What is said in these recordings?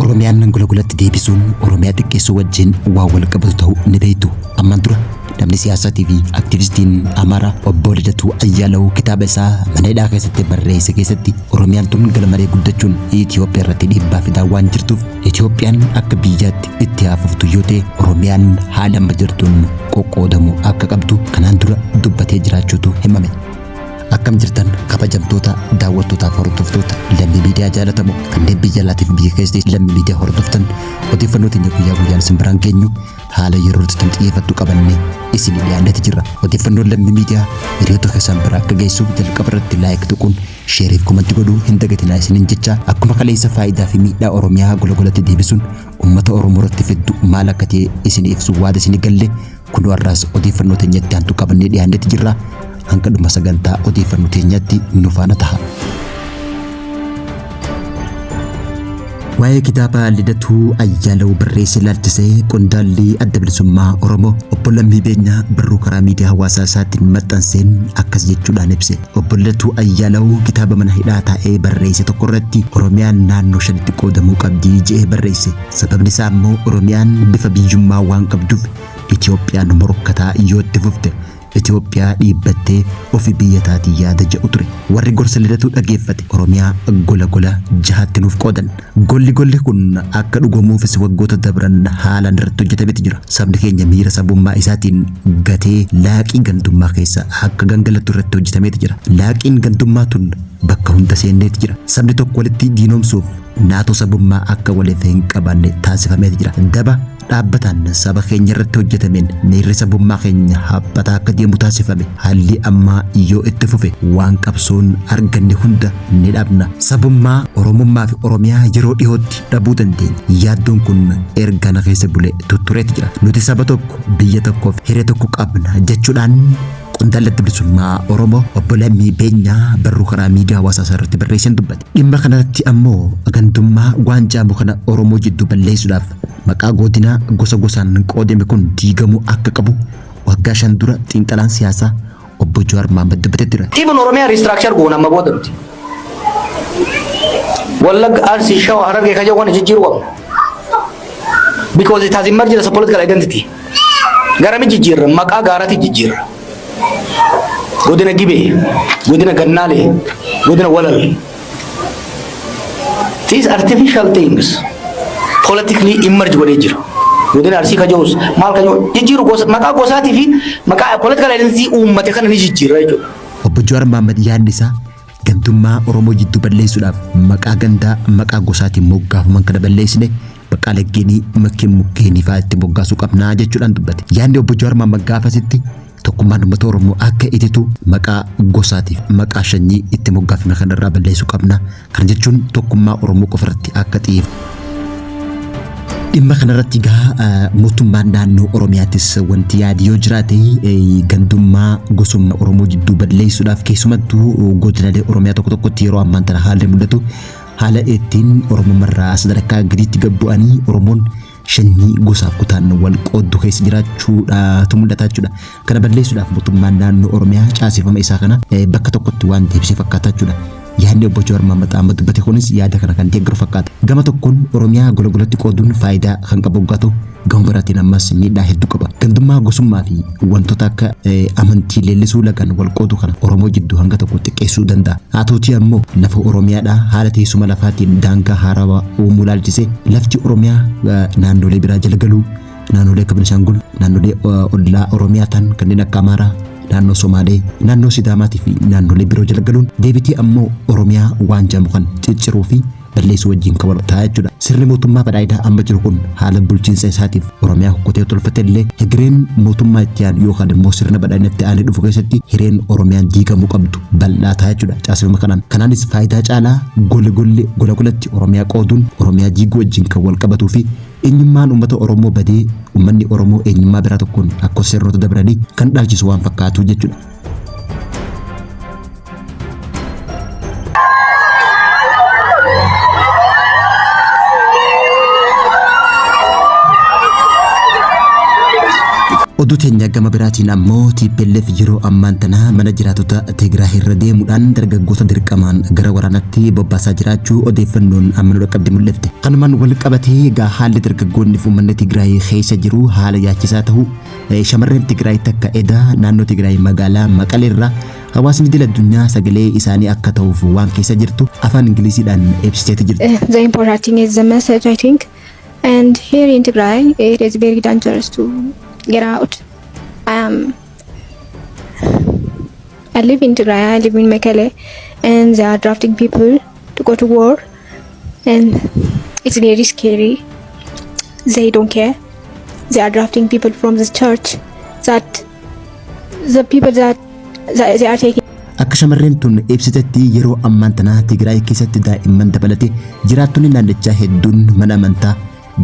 Oromiyaan gulagulatti deebisuun Oromiyaa xiqqeessuu wajjin waa wal qabatu ta'uu ni beektu. Ammaan dura namni siyaasatii fi aktivistiin Amaaraa obbo Lidatuu Ayyaalaw kitaaba isaa mana hidhaa keessatti barreesse keessatti Oromiyaan tun galmalee guddachuun Itoophiyaa irratti dhiibbaa fidaa waan jirtuuf Itoophiyaan akka biyyaatti itti haafuftu yoo ta'e Oromiyaan haala amma jirtuun qoqqoodamuu akka qabdu kanaan dura dubbatee jiraachuutu himame. Akkam jirtan kabajamtoota daawwattootaaf hordoftoota lammii miidiyaa jaalatamoo kanneen biyya alaatiif biyya keessatti lammii miidiyaa hordoftan odeeffannoo teenya guyyaa guyyaan isin biraan geenyu haala yeroo itti xiyyeeffatu qabannee isin dhiyaannee jirra. Odeeffannoon lammii miidiyaa hiriyoota keessan bira akka geessuuf jalqaba irratti laayik tuquun sheeriif komantii godhuu hin dagatinaa isiniin jecha akkuma kaleessa faayidaa fi miidhaa Oromiyaa gulagulatti deebisuun uummata Oromoo irratti fiddu maal akka ta'e isin ibsu waada isin galle kun warraas odeeffannoo teenyatti aantu qabannee dhiyaannee jirra. Hanga dhuma sagantaa odeeffannoo teenyatti nu faana ta'a. Waa'ee kitaaba Lidatuu Ayyaalaw barreesse ilaalchisee qondaalli adda bilisummaa Oromoo obbo Lammii Beenyaa barruu karaa miidiyaa hawaasaa isaatiin maxxanseen akkas jechuudhaan ibse. Obbo Lidatuu Ayyaalaw kitaaba mana hidhaa taa'ee barreesse tokko irratti Oromiyaan naannoo shanitti qoodamuu qabdi jedhee barreesse. Sababni isaa immoo Oromiyaan bifa biyyummaa waan qabduuf Itoophiyaan morkataa yoo itti fufte Itoophiyaa dhiibbattee ofii biyya taatii yaada jedhu ture. Warri gorsa Lidatuu dhageeffate Oromiyaa gola jahatti nuuf qoodan. Golli kun akka dhugomuufis waggoota dabran haalaan irratti hojjetametu jira. Sabni keenya miira sabummaa isaatiin gatee laaqii gandummaa keessa akka gangalatu irratti hojjetametu jira. Laaqiin gandummaa tun bakka hunda seenneetu jira. Sabni tokko walitti diinoomsuuf naatoo sabummaa akka waliif hin qabanne taasifameetu jira. Daba dhaabbataan saba keenya irratti hojjetameen miirri sabummaa keenya habbataa akka deemu taasifame. Haalli ammaa yoo itti fufe waan qabsoon arganne hunda ni dhabna. Sabummaa Oromummaa fi Oromiyaa yeroo dhihootti dhabuu dandeenya. Yaaddoon kun erga na keessa bulee tuttureetu jira. Nuti saba tokko biyya tokkoof hiree tokko qabna jechuudhaan qondaalli adda bilisummaa Oromoo obbo Lammii Beenyaa barruu karaa miidiyaa hawaasaa irratti barreesseen dubbate. Dhimma kanatti ammoo gandummaa waan jaamu kana Oromoo jidduu balleessuudhaaf maqaa godina gosa gosaan qoodame kun diigamuu akka qabu waggaa 5 dura xiinxalaan siyaasaa obbo Jawaar Mohaammed dubbatee jira. Tiimuun Oromiyaa riistiraakchar goona amma booda nuti. Wallagga Arsii Shawaa Harargee kan jedhu waan jijjiiruu qabna. Because it has emerged as a political identity. Garami jijjiirra maqaa gaaraati jijjiirra. Godina Gibee, godina Gannaalee, godina Walal. These artificial things politically emerge godhee jira. Godina Arsii kajoos maal kajoo jijjiiru maqaa gosaatii fi maqaa political identity uummate kana ni jijjiirra jechuudha. Obbo Jawaar Mohaammed yaadni isaa gandummaa Oromoo jidduu balleessuudhaaf maqaa gandaa maqaa gosaatiin moggaafaman kana balleessine maqaa laggeenii mukkeenii fa'aa itti moggaasuu qabnaa jechuudhaan dubbate. Yaadni obbo Jawaar Mohaammed gaafasitti tokkummaan uummata Oromoo akka ititu maqaa gosaatiif maqaa sanyii itti moggaafame kanarraa balleessuu qabna. Kana jechuun tokkummaa Oromoo qofarratti akka xiyyeeffatu. Dhimma kanarratti gaa mootummaan naannoo Oromiyaattis wanti yaadi yoo jiraate gandummaa gosummaa Oromoo jidduu balleessuudhaaf keessumattuu godinaalee Oromiyaa tokko tokkotti yeroo ammaan tana haalli mul'atu haala ittiin Oromummaarraa sadarkaa gadiitti gabbu'anii Oromoon shanyii gosaaf kutaan wal qooddu keessa jiraachuudhaatu mul'ata jechuudha. Kana balleessuudhaaf mootummaan naannoo Oromiyaa caasifama isaa kana bakka tokkotti waan deebisee fakkaata jechuudha. Yaadni obbo Jawaar Mohaammed dubbate kunis yaada kana kan deeggaru fakkaata. Gama tokkoon Oromiyaa gologolatti qooduun faayidaa kan qabu gaatu gama biraatiin ammas miidhaa hedduu qaba. Gandummaa gosummaa fi wantoota akka amantii leellisuu lagaan wal qoodu kana Oromoo jidduu hanga tokko xiqqeessuu danda'a. Haa ta'uutii ammoo lafa Oromiyaadhaa haala teessuma lafaatiin daangaa haarawaa uumuu ilaalchisee lafti Oromiyaa naannolee biraa jala galuu naannolee akka Beenishaangul naannolee ollaa Oromiyaa ta'an kanneen akka Amaaraa naannoo Somaalee, naannoo Sidaamaatii fi naannolee biroo jala galuun deebitii ammoo Oromiyaa waan jaamu kan cicciruu fi balleessuu wajjin kan wal ta'aa jechuudha. Sirni mootummaa badhaadhaa amma jiru kun haala bulchiinsa isaatiif Oromiyaa hukkutee tolfate illee hireen mootummaa itti aanu yookaan immoo sirna badhaadhinatti aanee dhufu keessatti hireen Oromiyaan diigamuu qabdu bal'aa ta'aa jechuudha. Caasifama kanaan. Kanaanis faayidaa caalaa golatti Oromiyaa qooduun Oromiyaa diiguu wajjin kan wal qabatuu fi eenyummaan uummata Oromoo badee uummanni Oromoo eenyummaa biraa tokkoon akka sirnoota dabranii kan dhaalchisu waan fakkaatu jechuudha. Oduu teenya gama biraatiin ammoo TPLF yeroo ammaan tana mana jiraatota Tigraay irra deemuudhaan dargaggoota dirqamaan gara waraanatti bobbaasaa jiraachuu odeeffannoon amma qaqqabde mul'ifte. Kanumaan wal qabatee egaa haalli dargaggoonni fi uummanni Tigraay keessa jiru haala yaachisaa ta'uu shamarreen Tigraay takka edaa naannoo Tigraay magaalaa Maqalee irraa hawaasni idil addunyaa sagalee isaanii akka ta'uuf waan keessa jirtu afaan Ingiliziidhaan ibsiteeti jirti. The important thing is the message, I think, and here in Tigray it is very dangerous to get out. I live in Tigray, I live in Mekelle, and they are drafting people to go to war, and it's very scary. They don't care. They are drafting people from the church, that the people that they are taking. Akka shamarreen tun ibsitetti yeroo ammaan tana Tigraay keessatti daa'imman dabalatee jiraattonni naannichaa hedduun mana amantaa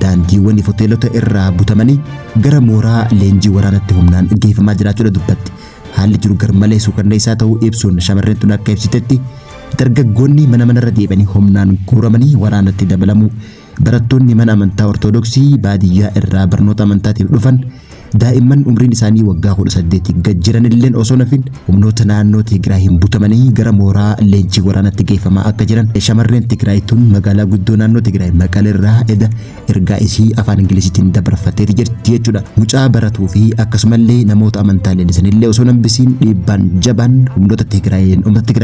daandiiwwan hoteelota irraa butamanii gara mooraa leenjii waraanatti humnaan geeffamaa jiraachuudha dubbatti. Haalli jiru garmalee suukanneessaa ta'uu ibsuun shamarreen tun akka ibsitetti dargaggoonni mana manarra deebanii humnaan guuramanii waraanatti dabalamu. Barattoonni mana amantaa Ortodoksii baadiyyaa irraa barnoota amantaatiif dhufan daa'imman umriin isaanii waggaa 18 gad jiranillee osoo nafin humnoota naannoo Tigraay butamanii gara mooraa leenjii waraanatti geeffamaa akka jiran shamarreen Tigraay tun magaalaa guddoo naannoo Tigraay Maqalee irraa ergaa isii afaan Ingiliziitiin dabarfatee jirti jechuudha. Mucaa baratuu fi akkasumallee namoota amantaa leellisanillee osoo nambisiin dhiibbaan jabaan humnoota Tigraay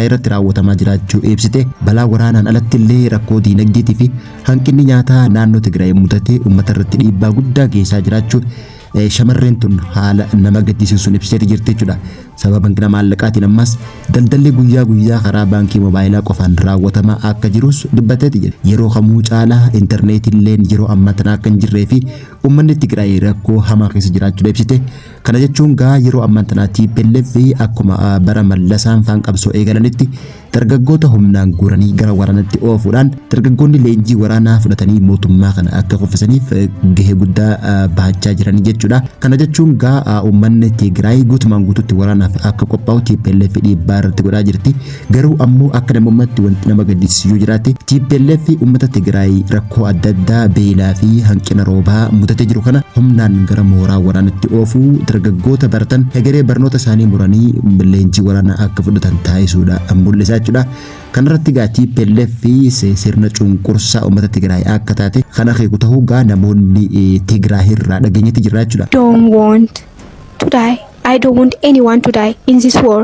irratti raawwatamaa jiraachuu ibsite. Balaa waraanaan alattillee rakkoo diinagdeetii fi hanqinni nyaataa naannoo Tigraay mudatee uummata irratti dhiibbaa guddaa geessaa jiraachuu shamarreen tun haala nama gaddisiisuun ibsitee jirti jechuudha. Sababa hanqina maallaqaatiin ammas daldalli guyyaa guyyaa karaa baankii moobaayilaa qofaan raawwatamaa akka jirus dubbateeti jira. Yeroo kamuu caalaa intarneetilleen yeroo ammaa tana akka hin jirree fi uummanni Tigraay rakkoo hamaa keessa jiraachuu ibsite. Kana jechuun gaa yeroo ammaa tana TPLF akkuma bara Mallasaan faan qabsoo eegalanitti dargaggoota humnaan guuranii gara waraanatti oofuudhaan dargaggoonni leenjii waraanaa fudhatanii mootummaa kana akka kuffisaniif gahee guddaa baachaa jiranii jechuudha. Kana jechuun gaa uummanni Tigraay guutumaan guututti waraanaaf akka qophaa'u TPLF dhiibbaa irratti godhaa jirti. Garuu ammoo akka namummaatti wanti nama gaddisiisuu jiraate TPLF uummata Tigraay rakkoo adda addaa beelaa fi hanqina roobaa mudatee jiru kana humnaan gara mooraa waraanatti oofuu dargaggoota baratan egeree barnoota isaanii muranii leenjii waraanaa akka fudhatan taasisuudha mul'isaa jechuudha. Kanarratti gaa TPLF sirna cunqursaa uummata Tigraay akka taate kana keeku ta'uu gaa namoonni Tigraay irraa dhageenyetti jira jechuudha. Don't want to die. I don't want anyone to die in this war.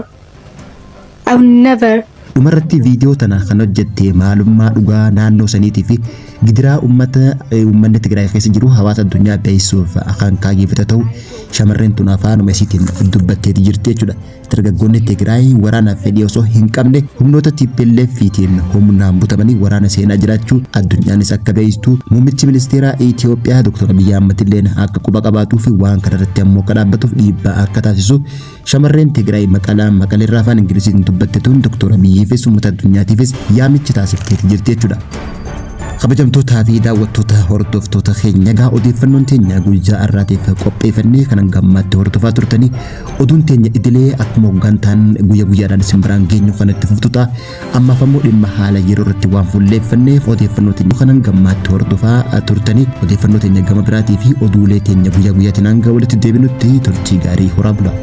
I will never. Dhumarratti viidiyoo tana kan hojjette maalummaa dhugaa naannoo saniitii fi gidiraa uummanni Tigraay keessa jiru hawaasa addunyaa beeksisuuf akan kaageeffata ta'u shamarreen tun afaanuma isiitiin dubbatteeti jirti jechuudha. Dargaggoonni Tigraay waraanaaf fedhii osoo hin qabne humnoota TPLFtiin humnaan butamanii waraana seenaa jiraachuu addunyaanis akka beeksistu muummichi ministeeraa Itoophiyaa Dr. Abiy Ahmed illeen akka quba qabaatuu fi waan kanarratti ammoo akka dhaabbatuuf dhiibbaa akka taasisu shamarreen Tigraay Maqalee irraa afaan Ingiliziitiin dubbatte tun Dr. Abiy fi uummata addunyaatiifis yaamichi taasifteeti jirti jechuudha. Kabajamtootaa fi daawwattoota hordoftoota keenya gaa odeeffannoon teenya guyyaa har'aatiif qopheeffannee kan gammaatti hordofaa turtanii oduun teenya idilee akkuma hoggantaan guyyaa guyyaadhaan isin biraan geenyu kanatti fuftuta. Ammaaf ammoo dhimma haala yeroo irratti waan fuulleeffanneef odeeffannoo teenya kanan gammaatti hordofaa turtanii odeeffannoo teenya gama biraatii fi oduulee teenya guyyaa guyyaatiin hanga walitti deebinutti turtii gaarii horaa bulaa.